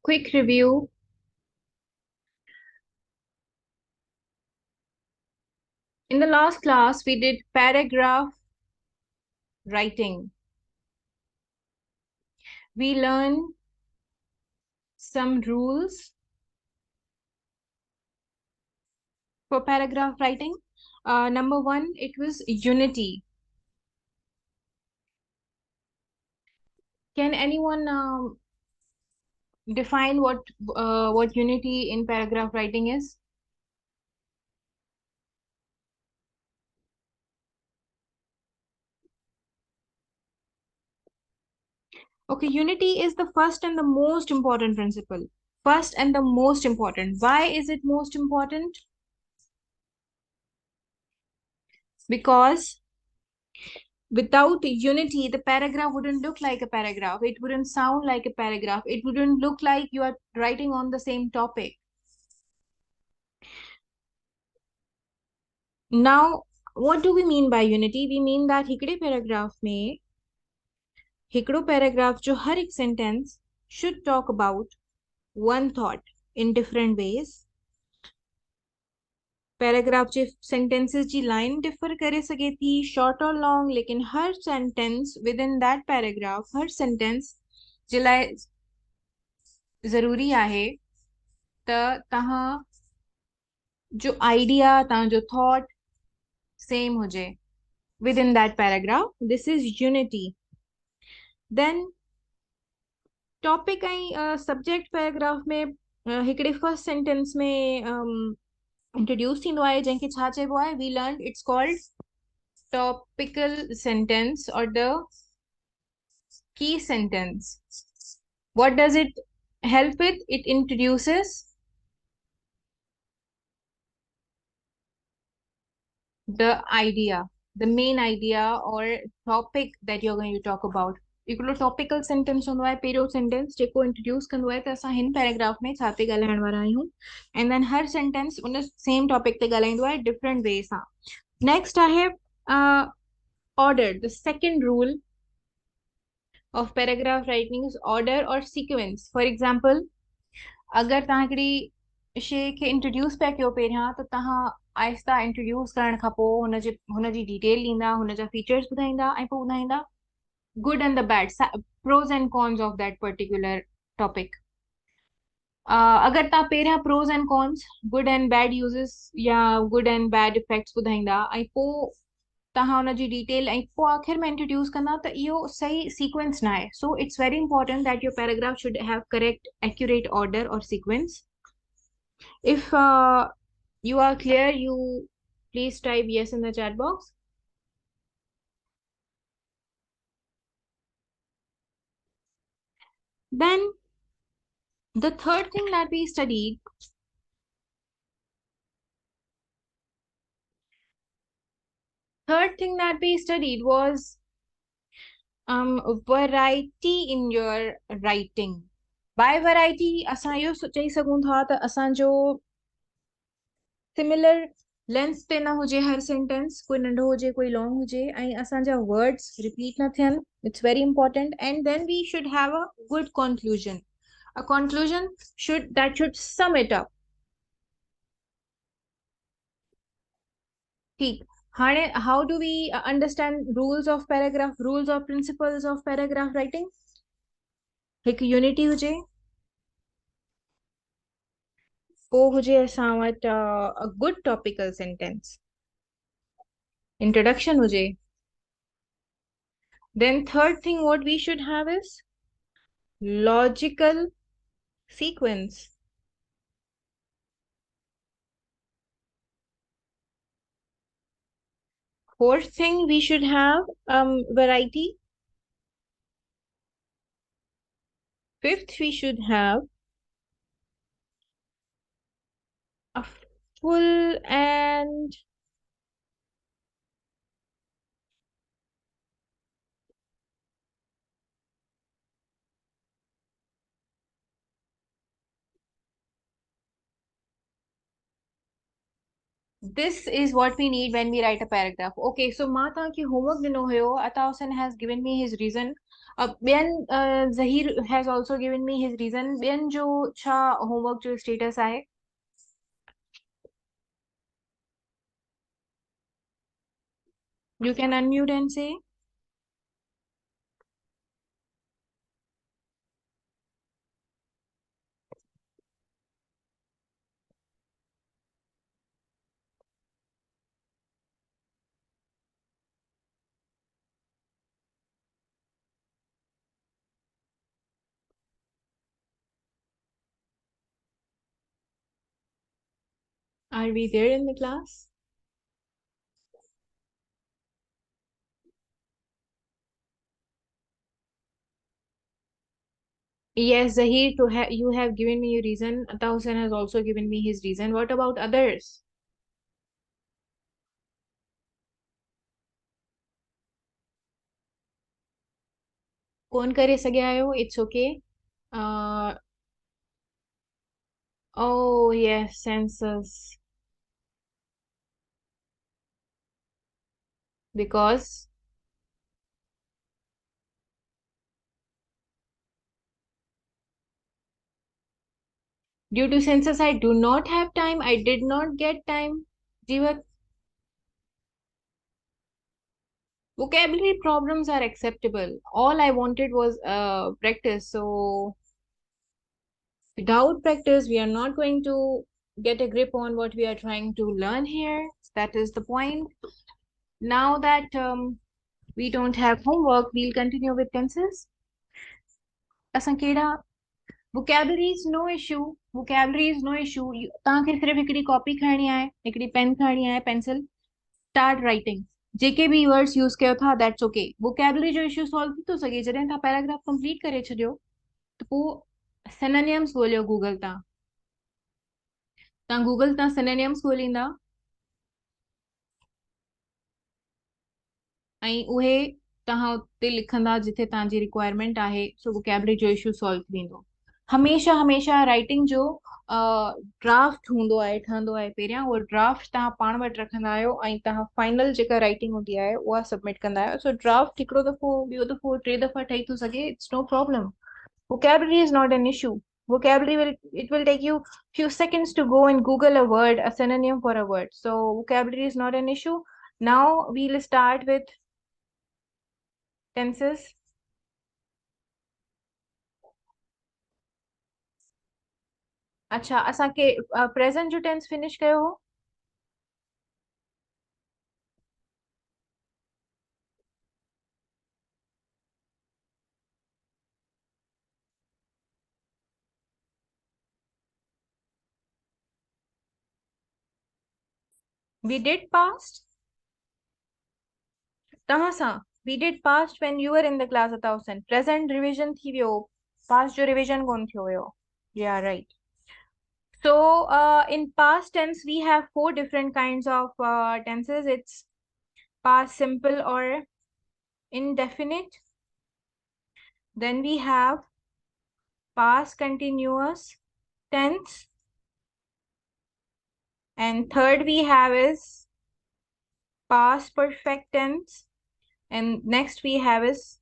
quick review. In the last class, we did paragraph writing. We learned some rules for paragraph writing. Number one, it was unity. Can anyone define what unity in paragraph writing is? Okay, unity is the first and the most important principle. First and the most important. Why is it most important? Because without unity, the paragraph wouldn't look like a paragraph. It wouldn't sound like a paragraph. It wouldn't look like you are writing on the same topic. Now, what do we mean by unity? We mean that हिकड़ो paragraph जो हर एक sentence should talk about one thought in different ways. Paragraph जे sentences जी line differ करे सके थी short और long, लेकिन हर sentence within that paragraph, हर सेंटेंस जे लाइ ज़रूरी आहे त तव्हां जो आइडिया, तव्हां जो थॉट सेम हुजे within that paragraph. This is unity. Then topic ऐं सब्जेक्ट पैराग्राफ में हिकिड़े फर्स्ट सेंटेंस में इंट्रोड्यूस थींदो आहे, जंहिंखे छा चइबो आहे? We learn it's called topical sentence or the key sentence. What does it help with? It introduces the idea, the main idea or topic that you're going to talk about. हिकिड़ो topical sentence हूंदो आहे, पहिरियों sentence जेको introduce कंदो आहे त असां हिन पैराग्राफ में छा ते ॻाल्हाइण वारा आहियूं, एंड देन हर सेंटेंस उन सेम टॉपिक ते ॻाल्हाईंदो आहे डिफरेंट वे सां. नेक्स्ट आहे order. The second rule of paragraph writing is order or sequence. For example, अगर तव्हां हिकिड़ी शइ खे इंट्रोड्यूस पिया कयो पहिरियां, त तव्हां आहिस्ता इंट्रोड्यूस करण खां पोइ हुनजी डिटेल ॾींदा, हुनजा फीचर्स ॿुधाईंदा ऐं पोइ ॿुधाईंदा good and the bad, pros and cons of that particular topic. अगर तव्हां पहिरियां pros and cons, good and bad uses या गुड एंड बैड इफेक्ट्स ॿुधाईंदा ऐं पोइ तव्हां हुनजी डिटेल ऐं पोइ आख़िर में इंट्रोड्यूस कंदा, त इहो सही सीक्वेंस न आहे. So it's very important that your paragraph should have correct accurate order और sequence. If you are clear, you please type yes in the chat box. Then the third thing that we studied was variety in your writing. By variety असां इहो चई सघूं था त असांजो similar length ते न हुजे हर सेंटेंस, कोई नंढो हुजे कोई लॉन्ग हुजे, ऐं असांजा वर्ड्स रिपीट न थियनि. It's very important. And then we should have a good conclusion. A conclusion should sum it up. ठीक. हाणे how do we understand rules of paragraph, rules or principles of paragraph writing? हिकु unity हुजे, पोइ हुजे असां वटि a good topical sentence, introduction हुजे. Then third thing what we should have is logical sequence. Fourth thing we should have variety. Fifth we should have a full and this is what we need when we write a paragraph. Okay, so मां तव्हांखे homework ॾिनो हुयो. Atausen has given me his reason. Ben Zahir has also given me his reason. Ben जो छा homework जो status आहे. You can unmute and say. Are we there in the class? Yes, Zahir, you have given me your reason. Ata Hussain has also given me his reason. What about others? कौन करे सके आयो? It's okay. Uh, oh yes, census. Because due to census, I do not have time. I did not get time. Jeevat, vocabulary problems are acceptable. All I wanted was practice. So without practice, we are not going to get a grip on what we are trying to learn here. That is the point. Now that we don't have homework, we'll continue with tenses. Asankeda, vocabulary is no issue. Vocabulary is no issue. तव्हांखे सिर्फ़ु हिकिड़ी copy खणणी आहे, हिकिड़ी pen खणणी आहे, pencil. Start writing. जेके बि words use कयो था, दैट्स ओके. वोकेबलरी जो इशू सॉल्व थी थो सघे जॾहिं तव्हां पैराग्राफ कंप्लीट करे छॾियो त पोइ सिनोनिम्स ॻोल्हियो गूगल तां. तव्हां गूगल तां सिनोनिम्स ॻोल्हींदा ऐं उहे तव्हां उते लिखंदा जिथे तव्हांजी रिक्वायरमेंट आहे. सो वोकेबलरी जो इशू सॉल्व थी वेंदो. हमेशह हमेशह राइटिंग जो ड्राफ्ट हूंदो आहे, ठहंदो आहे पहिरियां. उहो ड्राफ्ट तव्हां पाण वटि रखंदा आहियो ऐं तव्हां फाइनल जेका राइटिंग हूंदी आहे उहा सबमिट कंदा आहियो. सो ड्राफ्ट हिकिड़ो दफ़ो, ॿियो दफ़ो, टे दफ़ा ठही थो सघे. It's no problem. Vocabulary is not an issue. Vocabulary will take you few seconds to go and Google a word, a synonym for a word. So vocabulary is not an issue. Now we'll start with tenses. अच्छा, असांखे present जो tense finish कयो हो. We did past. तव्हां सां we did past when you were in the class 1000. Present revision थी वियो. Past जो revision कोन थियो हुयो. Yeah, right. So in past tense we have four different kinds of tenses. It's past simple or indefinite. Then we have past continuous tense. And third we have is past perfect tense. And next we have is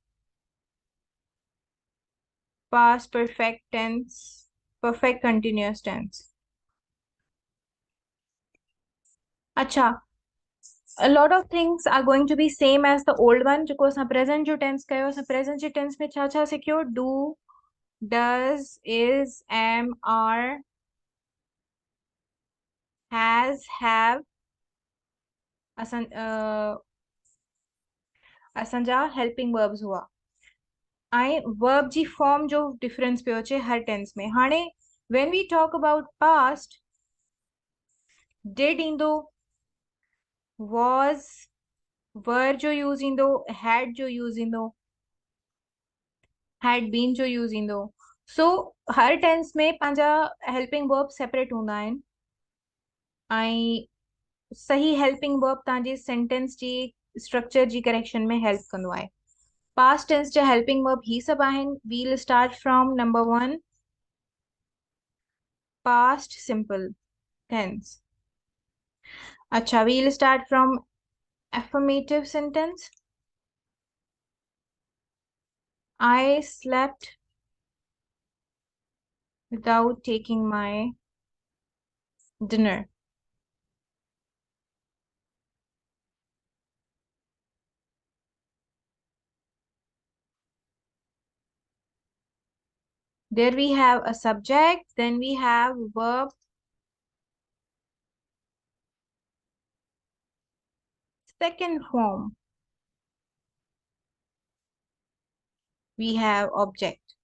past perfect tense, perfect continuous tense. Acha, a lot of things are going to be same as the old one because हम present जो tense कयो, so present जो tense में छा छा सिखियो? Do, does, is, am, are, has, have. असांजा helping verbs हुआ. ऐं verb जी form जो difference पियो अचे हर tense में. हाणे when we talk about past, did ईंदो, was, were जो use ईंदो, had जो use ईंदो, had been जो use ईंदो. So हर tense में पंहिंजा helping verb separate हूंदा आहिनि. ऐं सही helping verb तव्हांजे sentence जी structure जी correction में help कंदो आहे. Past tense जा helping verb ही सब आहिनि. We'll start from number 1, past simple tense. अच्छा, we'll start from affirmative sentence. I slept without taking my dinner. There we have a subject, then we have verb, second form. We have object.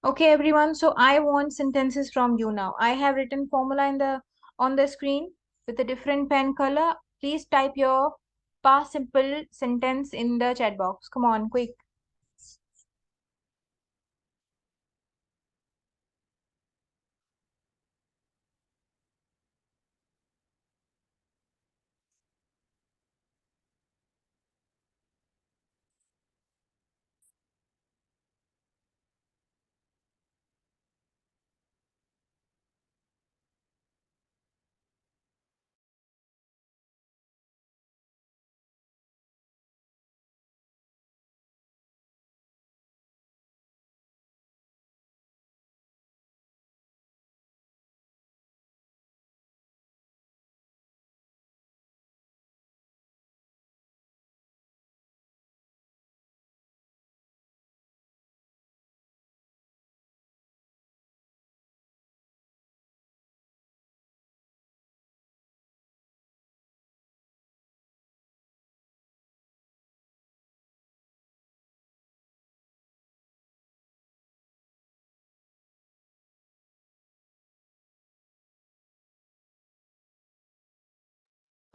Okay, everyone. So I want sentences from you now. I have written formula in the on the screen with a different pen color. Please type your past simple sentence in the chat box. Come on, quick.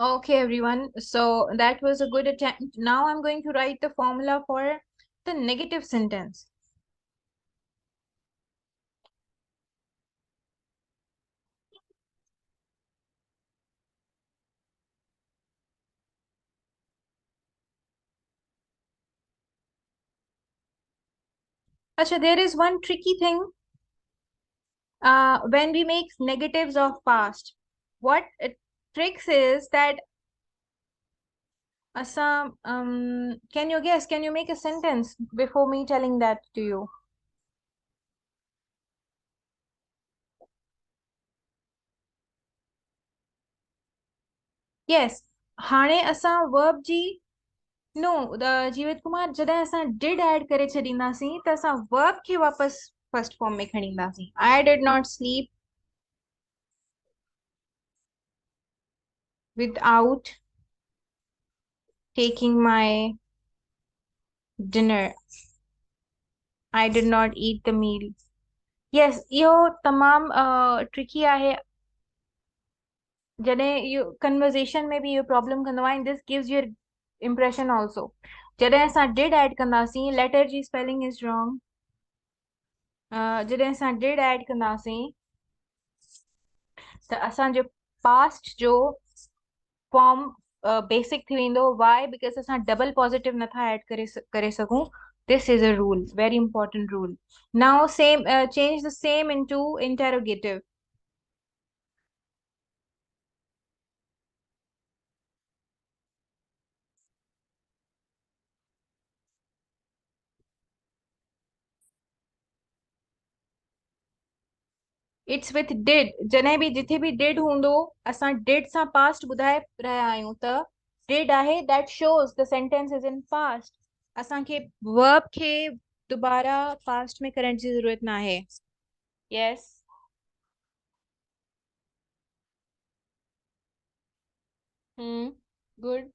Okay, everyone. So that was a good attempt. Now I'm going to write the formula for the negative sentence. Acha, there is one tricky thing when we make negatives of past. What it tricks is that Assam, can you guess? Can you make a sentence before me telling that to you? Yes. हाणे असां verb ji know the जीवित कुमार जॾहिं असां did add करे छॾींदासीं त असां verb खे वापस first form में खणी ईंदासीं. I did not sleep without taking my dinner. I did not eat the meal. Yes, इहो तमाम tricky आहे. जॾहिं इहो conversation में भी इहो problem कंदो आहे, and this gives you impression also. जॾहिं असां did add कंदासीं, letter ji spelling is wrong. जॾहिं असां did add कंदासीं त असांजो past जो form basic थी वेंदो. Why? Because असां double positive नथा add करे सघूं. This is a rule, very important rule. Now same change the same into interrogative. It's with did. जॾहिं बि जिथे बि did हूंदो असां did सां past ॿुधाए रहिया आहियूं त did आहे that shows the sentence is in past. असांखे verb खे दोबारा past में करण जी ज़रूरत न आहे. Yes. Hmm. Good.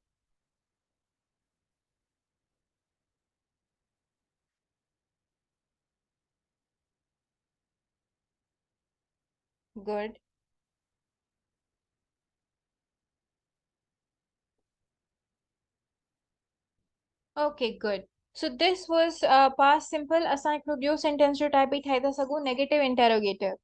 Good. Okay, good. So this was past simple. असां हिकिड़ो ॿियो sentence जो type बि ठाहे था सघूं negative interrogative.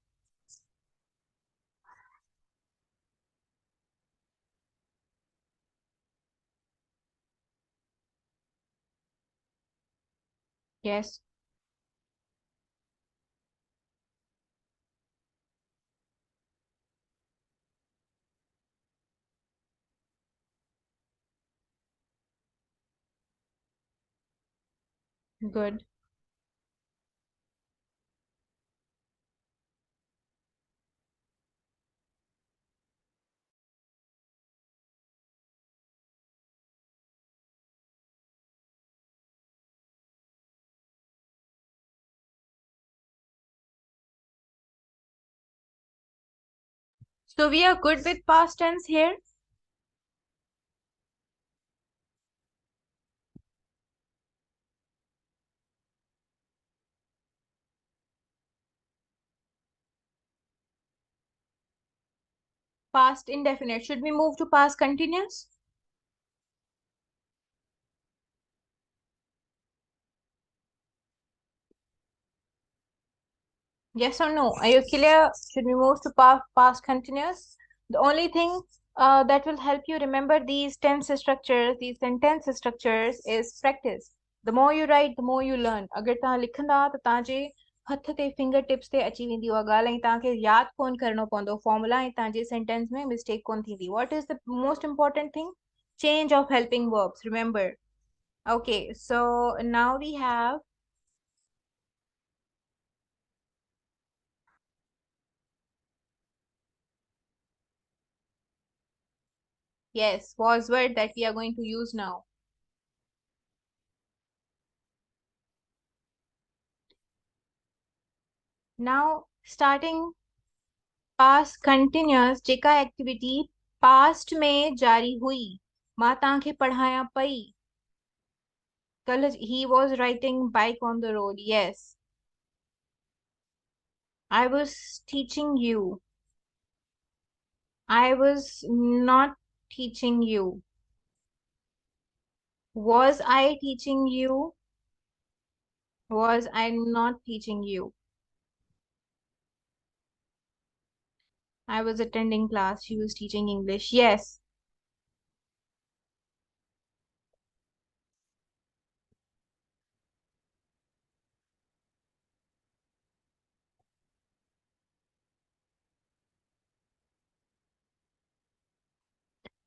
Yes. Good. So we are good with past tense here. Past indefinite. Should we move to past continuous? Yes or no? Are you clear? Should we move to past continuous? The only thing that will help you remember these tense structures, these sentence structures is practice. The more you write, the more you learn. अगर तव्हां लिखंदा त तव्हांजे हथ ते finger tips ते अची वेंदी उहा ॻाल्हि ऐं तव्हांखे यादि कोन करणो पवंदो फॉर्मूला ऐं तव्हांजे सेंटेंस में मिस्टेक कोन थींदी. What is the most important thing? Change of helping verbs. Remember. Okay, so now we have yes, was word that we are going to use now. Now, starting past continuous जेका activity past में जारी हुई मां तव्हांखे पढ़ायां पई कल he was riding bike on the road. Yes, I was teaching you. I was not teaching you. Was I teaching you? Was I not teaching you? I was attending class. She was teaching English. Yes,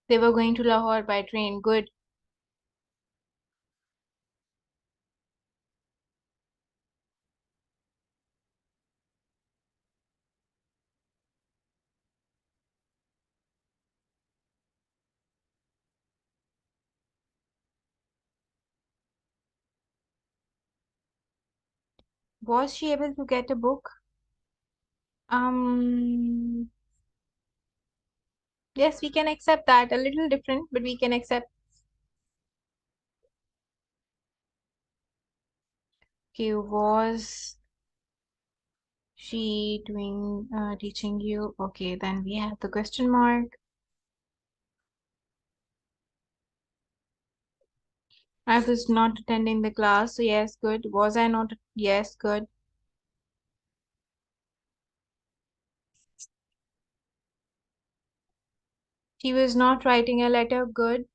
they were going to Lahore by train. Good. Was she able to get a book? Um, yes, we can accept that. A little different, but we can accept. Okay, was she doing teaching you? Okay, then we have the question mark. I was not attending the class, so yes, good. Was I not? Yes, good. She was not writing a letter, good.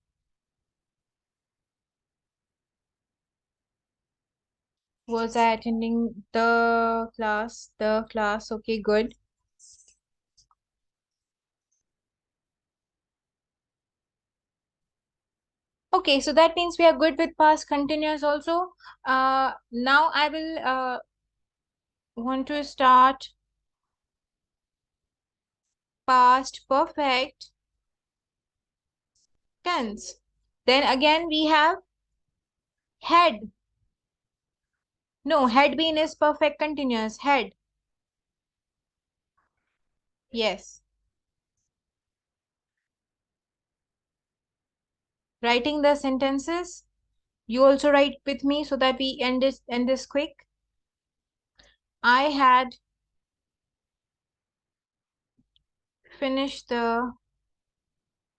Was I attending the class? The class, okay, good. Okay, so that means we are good with past continuous also. Now I will want to start past perfect tense. Then again we have had. No, had been is perfect continuous. Had. Yes. Writing the sentences. You also write with me so that we end this quick. I had finished the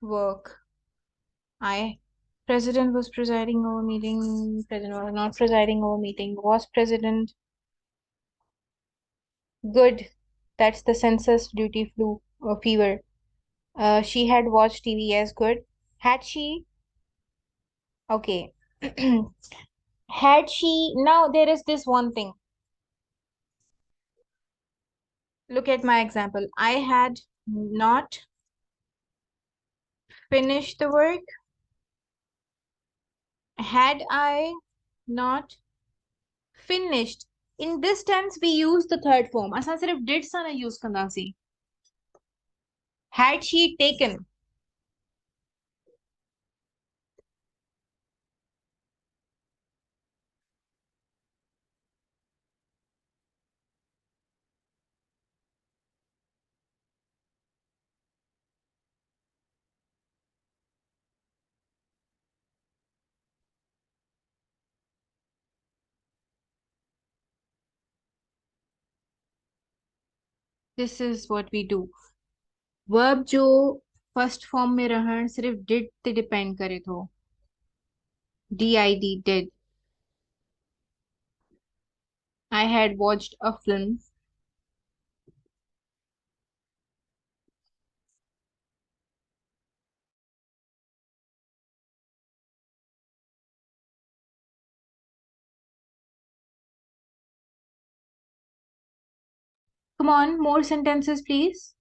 work. I President was presiding over meeting. President was not presiding over meeting. Was president. Good. That's the census duty flu fever. She had watched TV. Yes, good. Had she? Okay. Had she? Now there is this one thing. Look at my example. I had not finished the work. Had I not finished. In this tense, we use the third form. असां सिर्फ did सां न use कंदासीं. Had she taken? This is what we do. Verb जो first form में रहन सिर्फ did ते depend करे थो. Did, did. I had watched a film. Come on, more sentences, please.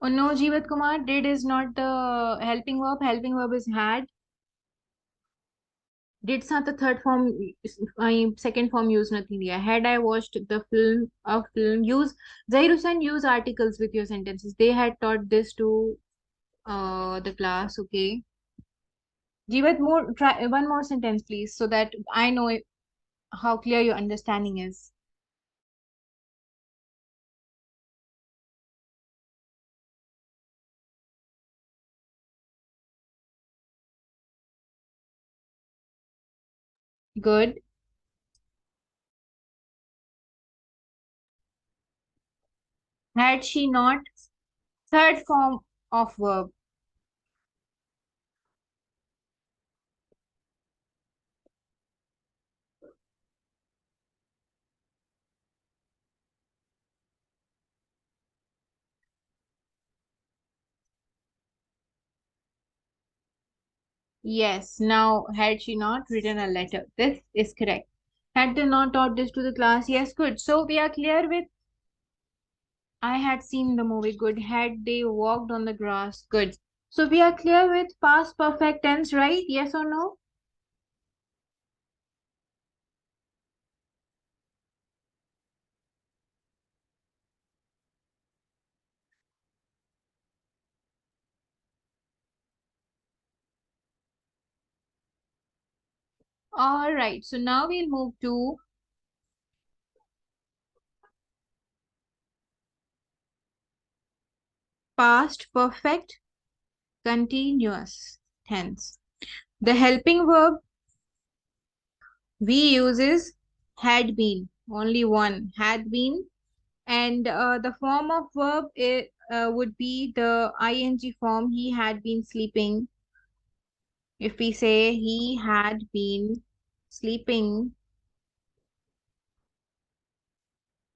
Oh no, Jeevat Kumar, did is not the helping verb. Helping verb is had. Did not the third form, second form use nothing दिया. Had I watched the film, a film, use Zahir Hussain, use articles with your sentences. They had taught this to the class. Okay. Jeevat, more try one more sentence, please, so that I know how clear your understanding is. Good. Had she not? Third form of verb. Yes. Now, had she not written a letter? This is correct. Had they not taught this to the class? Yes, good. So we are clear with I had seen the movie. Good. Had they walked on the grass? Good. So we are clear with past perfect tense, right? Yes or no? All right. So now we'll move to past perfect continuous tense. The helping verb we use is had been. Only one had been. And the form of verb would be the ing form. He had been sleeping. If we say he had been sleeping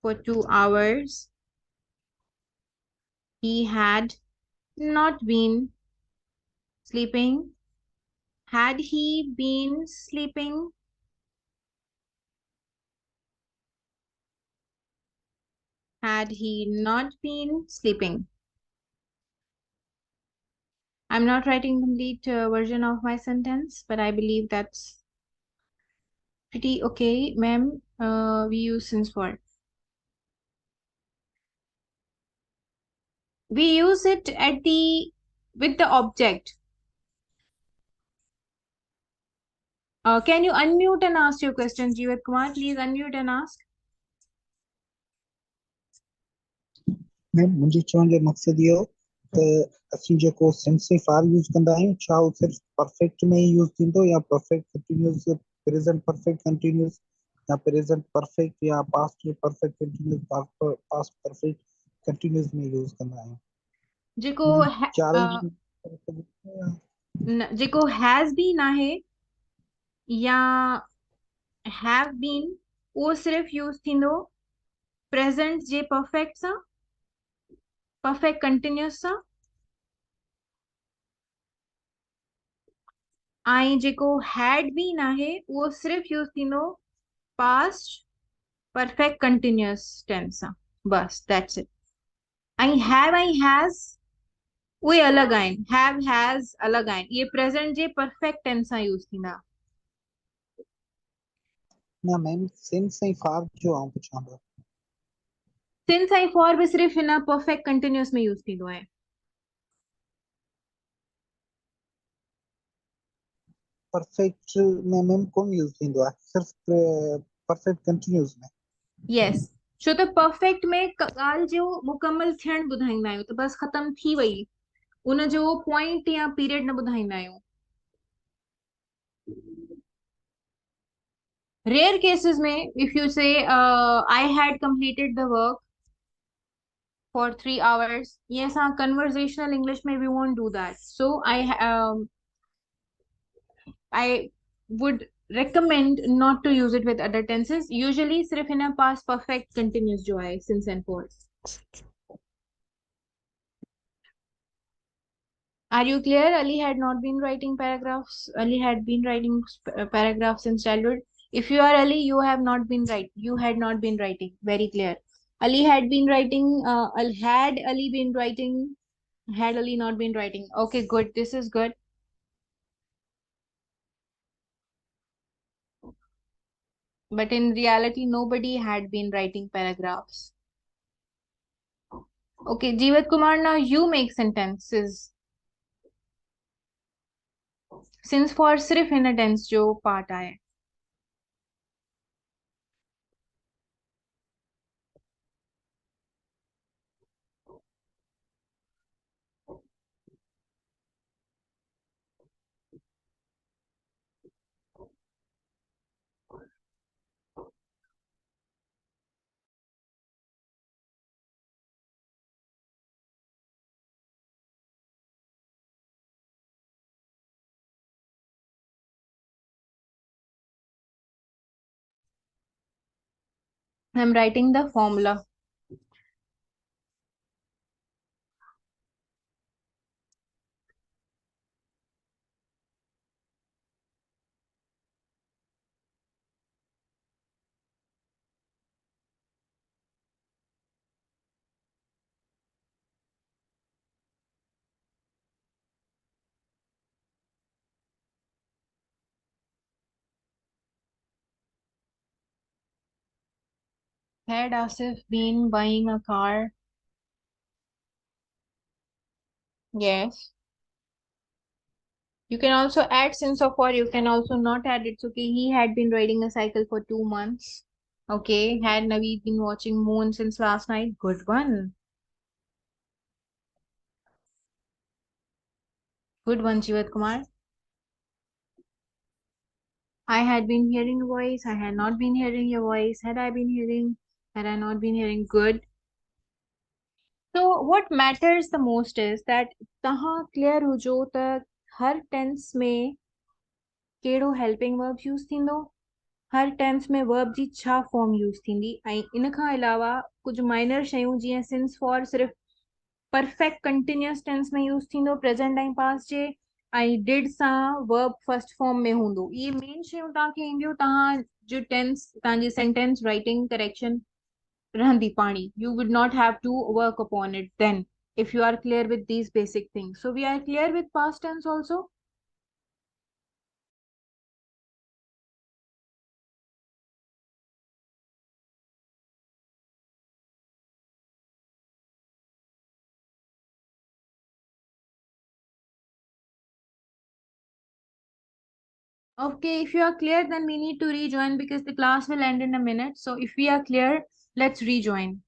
for 2 hours, he had not been sleeping. Had he been sleeping? Had he not been sleeping? I'm not writing complete version of my sentence, but I believe that's pretty okay, ma'am. We use since for. We use it at the with the object. Can you unmute and ask your questions, Jeevat Kumar? Please unmute and ask. Ma'am मुंहिंजे चवण जो मक़सदु इहो त असीं जेको sensitive R use कंदा आहियूं छा उहो सिर्फ़ु परफेक्ट में ई यूज़ थींदो या perfect continuous present perfect continuous या प्रेज़ेंट परफेक्ट या past perfect continuous past perfect continuous में यूज़ कंदा आहियूं जेको जेको हैज़ बीन आहे या हैव बीन वो सिर्फ यूज थींदो प्रेजेंट जे परफेक्ट सां परफेक्ट कंटिन्यूअस सां ऐं जेको हैड बीन आहे उहो सिर्फ़ यूज़ थींदो पास्ट परफेक्ट कंटिन्यूअस टेंस सां, बस दैट्स इट। ऐं हैव ऐं हैज़ उहे अलॻि आहिनि, हैव हैज़ अलॻि आहिनि, इहे प्रेज़ेंट जे परफेक्ट टेंस सां यूज़ थींदा। न मैम, सिंस ऐं फार जो आउं पुछां पियो। सिंस ऐं फॉर बि सिर्फ़ हिन परफेक्ट कंटिन्यूअस में यूज़ थींदो आहे। परफेक्ट में मैम कोन यूज़ थींदो आहे, सिर्फ़ परफेक्ट कंटिन्यूस में। यस, छो त परफेक्ट में ॻाल्हि जो मुकमल थियणु ॿुधाईंदा आहियूं, त बस ख़तम थी वई, उन जो पॉइंट या पीरियड न ॿुधाईंदा आहियूं। रेयर केसेस में इफ यू से I had completed the work for 3 hours, yes, conversational English में we won't do that. So I would recommend not to use it with other tenses. Usually सिर्फ in a past perfect continuous जो है since and for. Are you clear? Ali had not been writing paragraphs. Ali had been writing paragraphs since childhood. If you are Ali, you have not been right. You had not been writing. Very clear. Ali had been writing. Had Ali been writing? Had Ali not been writing? Okay, good. This is good. But in reality, nobody had been writing paragraphs. Okay, Jeevat Kumar, now you make sentences. Since for सिर्फ in a tense जो part आए. I'm writing the formula. Had Asif been buying a car? Yes. You can also add since or for. You can also not add it. So, okay, he had been riding a cycle for 2 months. Okay. Had Naveed been watching Moon since last night? Good one. Good one, Jeevat Kumar. I had been hearing a voice. I had not been hearing your voice. Had I been hearing? Had I not been hearing? Good. So what matters the most is that तहां clear हुजो त हर tense में कहिड़ो helping verb use थींदो, हर tense में verb जी छा form use थींदी, ऐं इन खां अलावा कुछ minor शयूं जीअं since for सिर्फ perfect continuous tense में use थींदो present ऐं past जे, ऐं did सां verb first form में हूंदो। इहे main शयूं तव्हांखे ईंदियूं तव्हां जो tense तव्हांजी sentence writing correction Randi Pani. You would not have to work upon it then if you are clear with these basic things. So we are clear with past tense also. Okay, if you are clear, then we need to rejoin because the class will end in a minute. So if we are clear, let's rejoin.